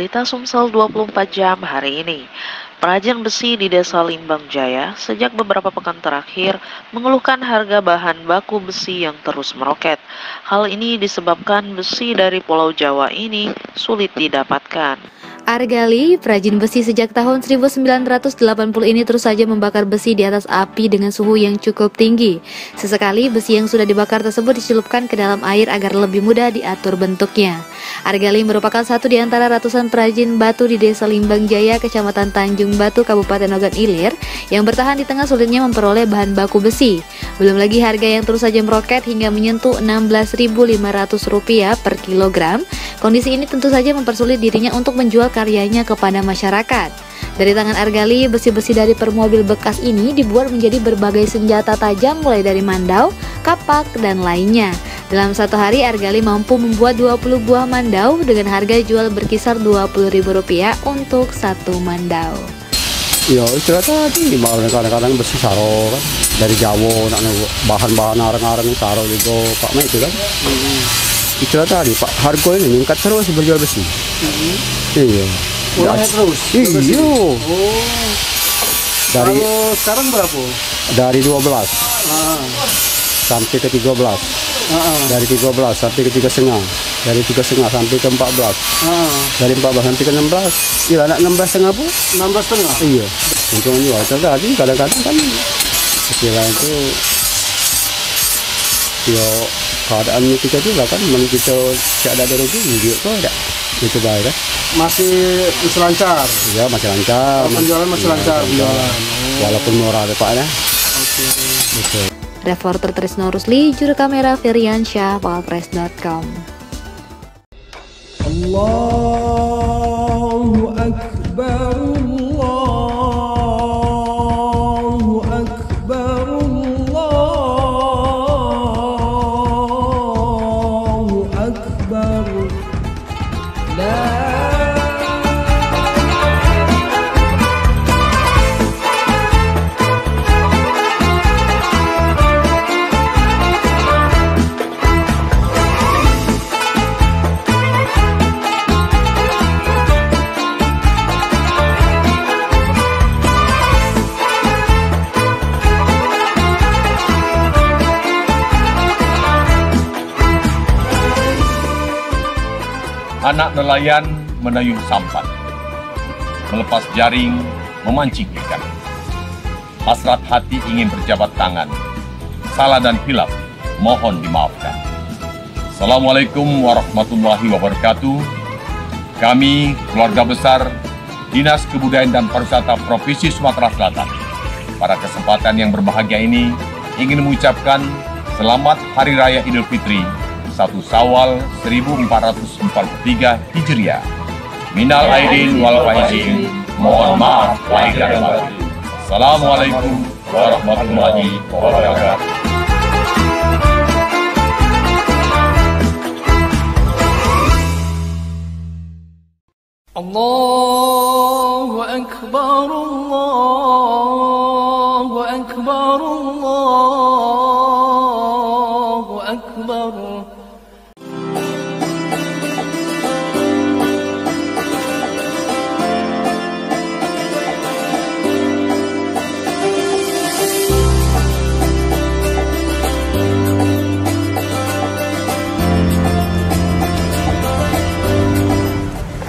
Berita Sumsel 24 jam hari ini. Perajin besi di Desa Limbang Jaya sejak beberapa pekan terakhir mengeluhkan harga bahan baku besi yang terus meroket. Hal ini disebabkan besi dari Pulau Jawa ini sulit didapatkan. Argali, perajin besi sejak tahun 1980 ini terus saja membakar besi di atas api dengan suhu yang cukup tinggi. Sesekali besi yang sudah dibakar tersebut dicelupkan ke dalam air agar lebih mudah diatur bentuknya. Argali merupakan satu di antara ratusan perajin batu di Desa Limbang Jaya, Kecamatan Tanjung Batu, Kabupaten Ogan Ilir, yang bertahan di tengah sulitnya memperoleh bahan baku besi. Belum lagi harga yang terus saja meroket hingga menyentuh Rp16.500 per kilogram. Kondisi ini tentu saja mempersulit dirinya untuk menjual karyanya kepada masyarakat. Dari tangan Argali, besi-besi dari permobil bekas ini dibuat menjadi berbagai senjata tajam mulai dari mandau, kapak, dan lainnya. Dalam satu hari, Argali mampu membuat 20 buah mandau dengan harga jual berkisar Rp20.000 untuk satu mandau. Ya istilah tadi, kadang-kadang besi saro kan dari Jawa, bahan-bahan arang-arang saro juga Pak Mek itu kan. Istilah tadi Pak, harga ini meningkat terus berjual besi. Iya. Naik terus? Iya. Oh. Dari sekarang berapa? Dari 12 sampai ke 13. Dari 13 sampai ke 3,5. Dari 3,5 sampai ke 14. Dari 14 sampai ke 16. Iya, anak 16,5 Bu. 16,5? Iya. Untuk menjual tadi kadang-kadang kan istilah itu ya keadaannya kita juga kan, kita tidak ada rugi juga ada. Itu baik kan? Masih lancar? Ya masih lancar. Penjualan masih lancar. Walaupun murah ya Pak ya. Oke. Reporter Trisno Rusli, juru kamera Firiansyah, Walpress.com. Allahu Akbar, Allahu Akbar, Allahu Akbar. Anak nelayan menayung sampan, melepas jaring, memancing ikan. Hasrat hati ingin berjabat tangan. Salah dan hilaf, mohon dimaafkan. Assalamualaikum warahmatullahi wabarakatuh. Kami, keluarga besar Dinas Kebudayaan dan Pariwisata Provinsi Sumatera Selatan, pada kesempatan yang berbahagia ini ingin mengucapkan Selamat Hari Raya Idul Fitri 1 Syawal 1443 Hijriah. Minal aidin wal faizin. Mohon maaf lahir dan batin. Assalamualaikum warahmatullahi wabarakatuh. Allahu Akbar, Allahu Akbar, Allahu Akbar.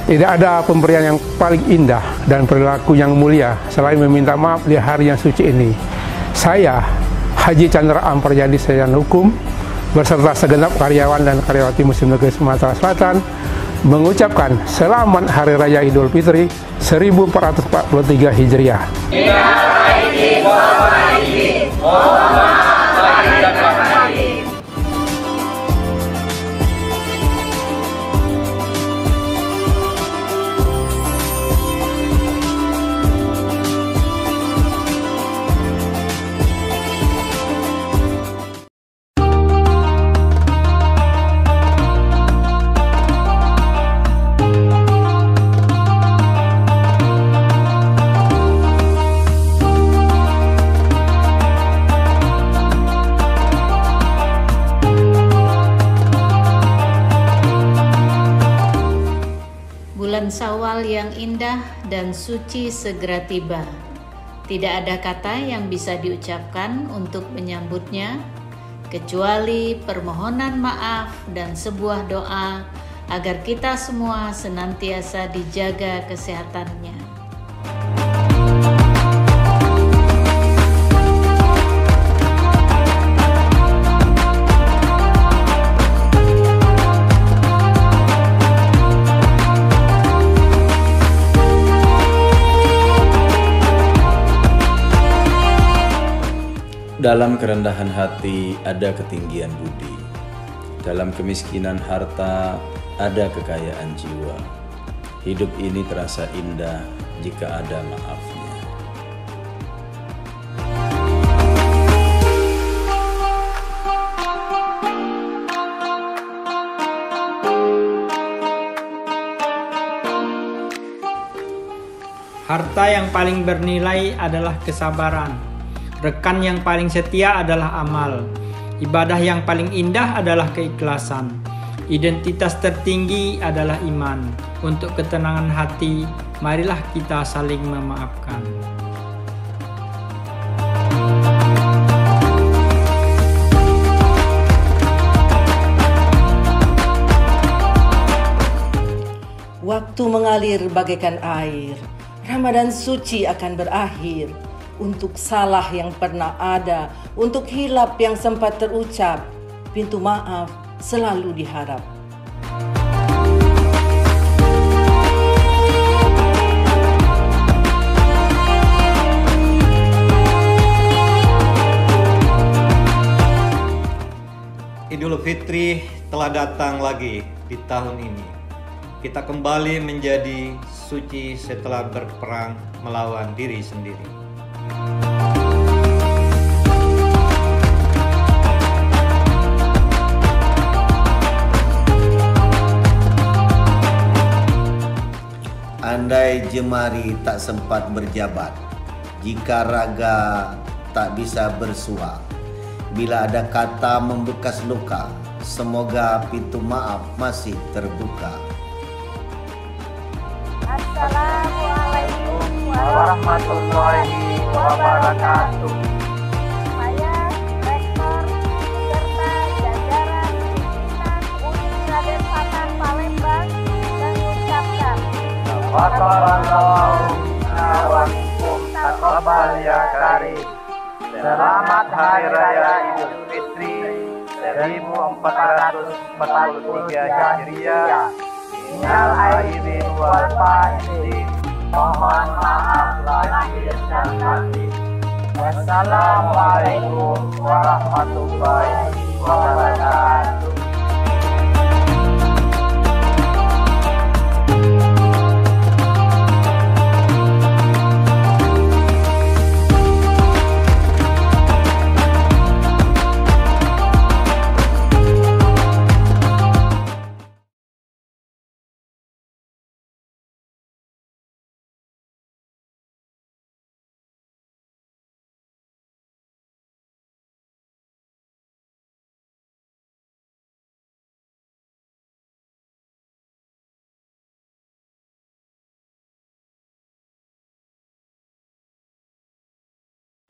Tidak ada pemberian yang paling indah dan perilaku yang mulia selain meminta maaf di hari yang suci ini. Saya, Haji Chandra Amparjadi Sarjana Hukum, beserta segenap karyawan dan karyawati Muslim Negeri Sumatera Selatan, mengucapkan Selamat Hari Raya Idul Fitri 1443 Hijriah. bulan Syawal yang indah dan suci segera tiba. Tidak ada kata yang bisa diucapkan untuk menyambutnya, kecuali permohonan maaf dan sebuah doa agar kita semua senantiasa dijaga kesehatannya. Dalam kerendahan hati ada ketinggian budi. Dalam kemiskinan harta ada kekayaan jiwa. Hidup ini terasa indah jika ada maafnya. Harta yang paling bernilai adalah kesabaran. Rekan yang paling setia adalah amal. Ibadah yang paling indah adalah keikhlasan. Identitas tertinggi adalah iman. Untuk ketenangan hati, marilah kita saling memaafkan. Waktu mengalir bagaikan air. Ramadan suci akan berakhir. Untuk salah yang pernah ada, untuk hilap yang sempat terucap, pintu maaf selalu diharap. Idul Fitri telah datang lagi di tahun ini. Kita kembali menjadi suci setelah berperang melawan diri sendiri. Andai jemari tak sempat berjabat, jika raga tak bisa bersua, bila ada kata membekas luka, semoga pintu maaf masih terbuka. Assalamualaikum warahmatullahi wabarakatuh. Saya Rektor beserta jajaran pimpinan UIN Raden Fatah Palembang mengucapkan Wassalamualaikum taqabbal ya karim. Selamat Hari Raya Idul Fitri 1443 Hijriah. Minal aidin wal faizin. Mohon maaf lahir dan batin. Wassalamualaikum warahmatullahi wabarakatuh.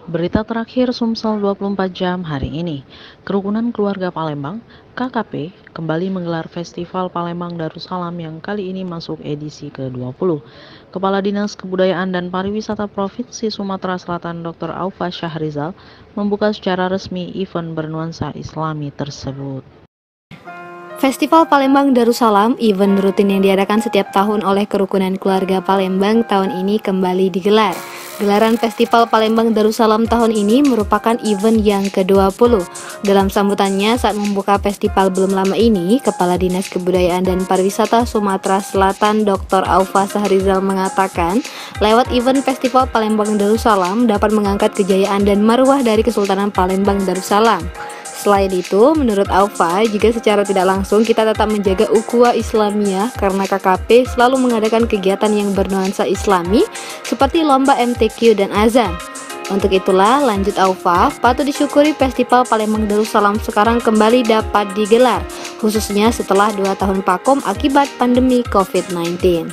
Berita terakhir Sumsel 24 jam hari ini. Kerukunan Keluarga Palembang, KKP, kembali menggelar Festival Palembang Darussalam yang kali ini masuk edisi ke-20. Kepala Dinas Kebudayaan dan Pariwisata Provinsi Sumatera Selatan Dr. Aufa Syahrizal membuka secara resmi event bernuansa Islami tersebut. Festival Palembang Darussalam, event rutin yang diadakan setiap tahun oleh Kerukunan Keluarga Palembang tahun ini kembali digelar. Gelaran Festival Palembang Darussalam tahun ini merupakan event yang ke-20. Dalam sambutannya saat membuka festival belum lama ini, Kepala Dinas Kebudayaan dan Pariwisata Sumatera Selatan Dr. Aufa Syahrizal mengatakan, lewat event Festival Palembang Darussalam dapat mengangkat kejayaan dan marwah dari Kesultanan Palembang Darussalam. Selain itu, menurut Aufa, juga secara tidak langsung kita tetap menjaga ukhuwah Islamiyah karena KKP selalu mengadakan kegiatan yang bernuansa Islami seperti lomba MTQ dan azan. Untuk itulah, lanjut Aufa, patut disyukuri Festival Palembang Darussalam sekarang kembali dapat digelar, khususnya setelah 2 tahun vakum akibat pandemi COVID-19.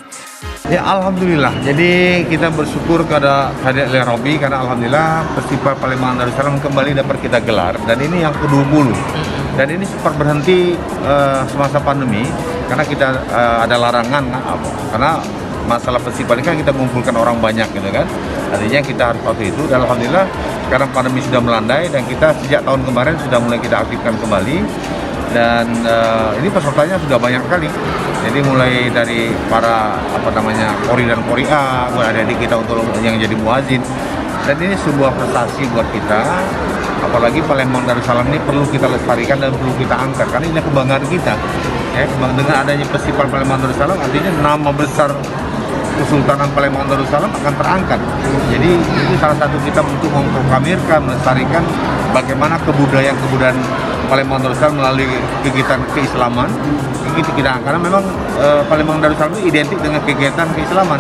Ya alhamdulillah. Jadi kita bersyukur kepada Hadiah Robi karena alhamdulillah Festival Palembang Darussalam kembali dapat kita gelar dan ini yang ke-20. Dan ini sempat berhenti semasa pandemi karena kita ada larangan karena masalah festival ini kan kita mengumpulkan orang banyak gitu kan. Artinya kita harus waktu itu dan alhamdulillah sekarang pandemi sudah melandai dan kita sejak tahun kemarin sudah mulai kita aktifkan kembali. Dan ini pesertanya sudah banyak sekali. Jadi mulai dari para Qori dan Qori'ah, buat adik-adik kita untuk yang jadi muazin. Dan ini sebuah prestasi buat kita. Apalagi Palembang Darussalam ini perlu kita lestarikan dan perlu kita angkat karena ini kebanggaan kita. Ya, dengan adanya Festival Palembang Darussalam artinya nama besar Kesultanan Palembang Darussalam akan terangkat. Jadi ini salah satu kita untuk memproklamirkan, melestarikan bagaimana kebudayaan Palembang Darussalam melalui kegiatan keislaman. Karena memang Palembang Darussalam itu identik dengan kegiatan keislaman.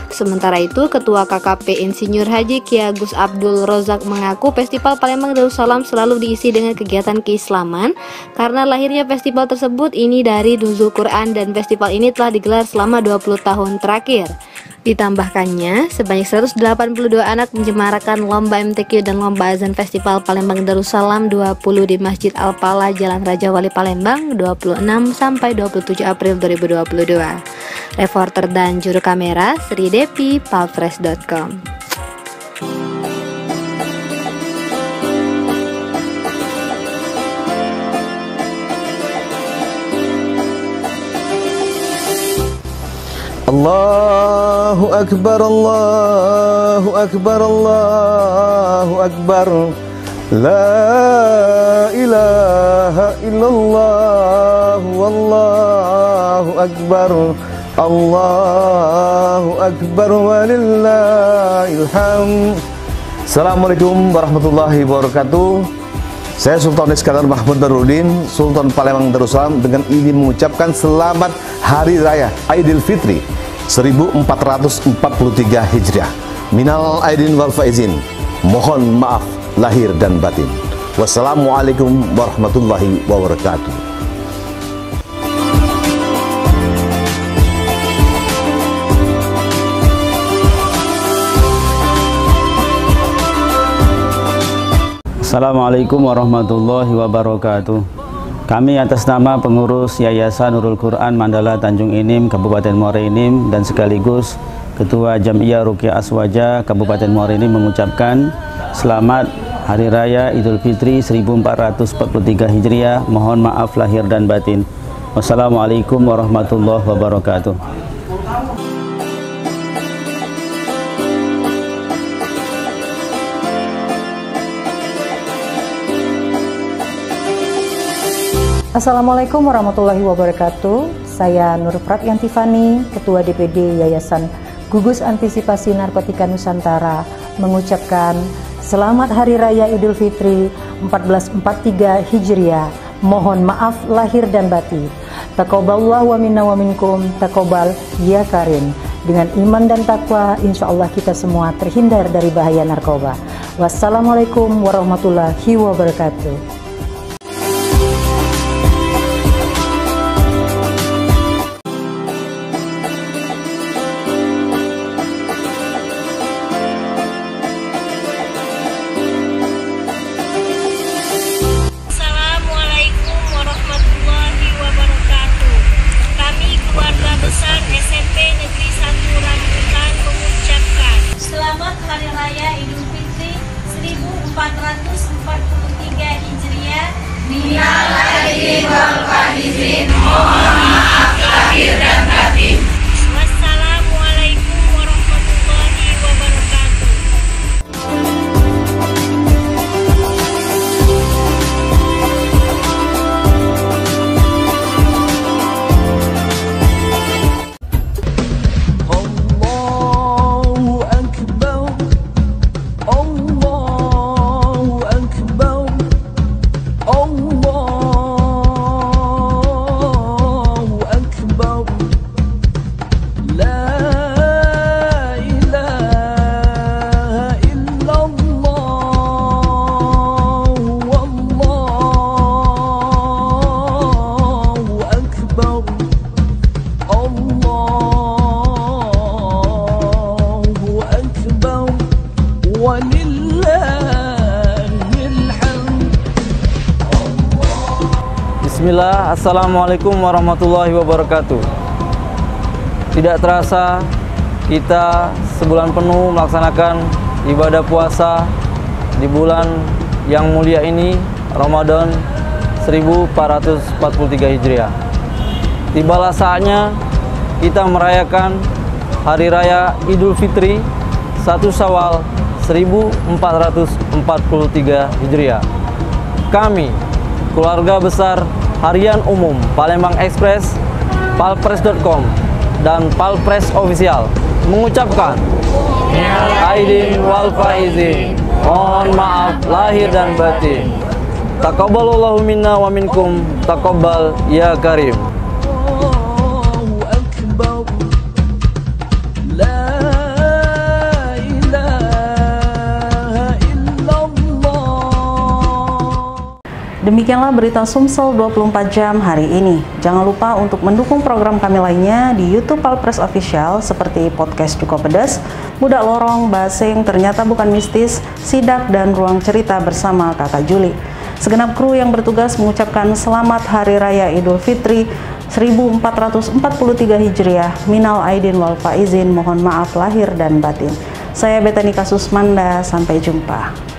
Sementara itu, Ketua KKP Insinyur Haji Ki Agus Abdul Rozak mengaku Festival Palembang Darussalam selalu diisi dengan kegiatan keislaman karena lahirnya festival tersebut ini dari Nuzul Quran dan festival ini telah digelar selama 20 tahun terakhir. Ditambahkannya, sebanyak 182 anak menyemarakan lomba MTQ dan lomba azan Festival Palembang Darussalam 20 di Masjid Al-Falah Jalan Raja Wali Palembang 26 sampai 27 April 2022. Reporter dan juru kamera Sri Depi, palfresh.com. Allahu Akbar, Allahu Akbar, Allahu Akbar. La ilaha illallah, wallahu akbar. Allahu Akbar walillahil hamd. Assalamualaikum warahmatullahi wabarakatuh. Saya Sultan Iskandar Mahmud Darudin, Sultan Palembang Darussalam, dengan ingin mengucapkan selamat Hari Raya Idul Fitri 1443 Hijriah. Minal aidin wal faizin. Mohon maaf lahir dan batin. Wassalamualaikum warahmatullahi wabarakatuh. Assalamualaikum warahmatullahi wabarakatuh. Kami atas nama pengurus Yayasan Nurul Quran Mandala Tanjung Inim Kabupaten Muara Enim dan sekaligus Ketua Jam'iyah Ruqyah Aswaja Kabupaten Muara Enim mengucapkan selamat Hari Raya Idul Fitri 1443 Hijriah. Mohon maaf lahir dan batin. Wassalamualaikum warahmatullahi wabarakatuh. Assalamualaikum warahmatullahi wabarakatuh. Saya Nur Pratyanti Fani, Ketua DPD Yayasan Gugus Antisipasi Narkotika Nusantara, mengucapkan selamat Hari Raya Idul Fitri 1443 Hijriah. Mohon maaf lahir dan batin. Taqabbalallahu wa minna wa minkum, taqabbal ya karim. Dengan iman dan takwa, insya Allah kita semua terhindar dari bahaya narkoba. Wassalamualaikum warahmatullahi wabarakatuh. Hari Raya Idul Fitri 1443 Hijriah. Minal aidin wal faizin. Mohon maaf lahir dan batin. Wassalamualaikum warahmatullahi wabarakatuh. Bismillah, Assalamualaikum warahmatullahi wabarakatuh. Tidak terasa kita sebulan penuh melaksanakan ibadah puasa di bulan yang mulia ini, Ramadan 1443 Hijriah. Tibalah saatnya kita merayakan Hari Raya Idul Fitri 1 Syawal 1443 Hijriah. Kami, keluarga besar Harian Umum Palembang Express, palpres.com dan Palpres Official mengucapkan minal aidin wal faizin, mohon maaf lahir dan batin. Taqabbalallahu minna wa minkum, taqabbal ya karim. Demikianlah berita Sumsel 24 jam hari ini. Jangan lupa untuk mendukung program kami lainnya di YouTube Palpres Official seperti podcast Cukup Pedas, Budak Lorong, Basing, Ternyata Bukan Mistis, Sidak, dan Ruang Cerita bersama Kakak Juli. Segenap kru yang bertugas mengucapkan selamat Hari Raya Idul Fitri 1443 Hijriah. Minal aidin wal faizin, mohon maaf lahir dan batin. Saya Betani Kasusmanda, sampai jumpa.